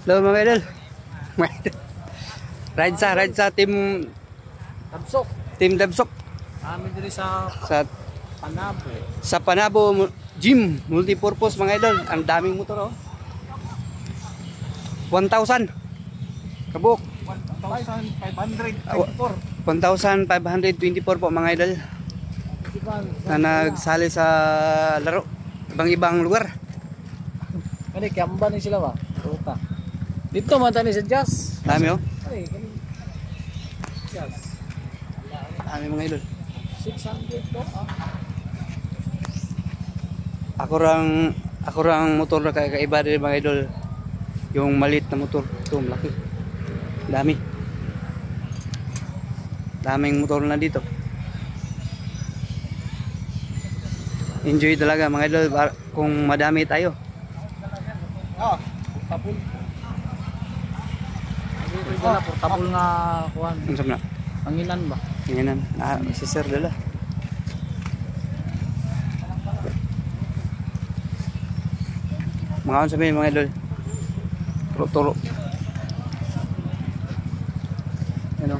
Hello mga idol. Ride sa team Dabsok. Team Dabsok Amin diri sa sa Panabo. Panabo Gym Multipurpose mga idol. Ang daming motor oh. 1,000 kabuk. 1,524. 1,524 po mga idol na nagsali sa laro ibang lugar. Kani kamba ni sila ba? Ruta. Dito man tani sa Jazz. Dami oh. Ay, kani. Jazz. Dami mga idol. 600 to. Ako rang motor na kakaiba din mga idol. Yung maliit na motor. Ito malaki. Dami. Daming motor na dito. Enjoy talaga mga idol kung madami tayo. Portable. Ito na portable nga kuan. Unsap na? Pangilan ba? Ngayon si sir dala. Mga sabihin mga idol. Turo. Ano?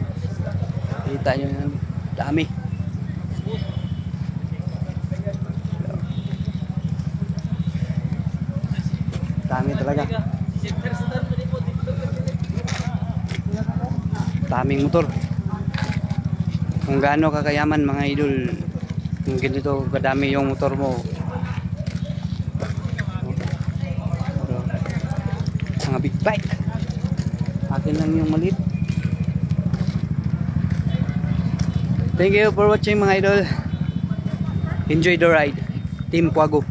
Kita nyo yan. Dami. Dami talaga. Daming motor. Kung gaano kakayaman mga idol, kung ganito kadami yung motor mo. Mga big bike. Akin lang yung maliit. Thank you for watching mga idol. Enjoy the ride. Team Puago.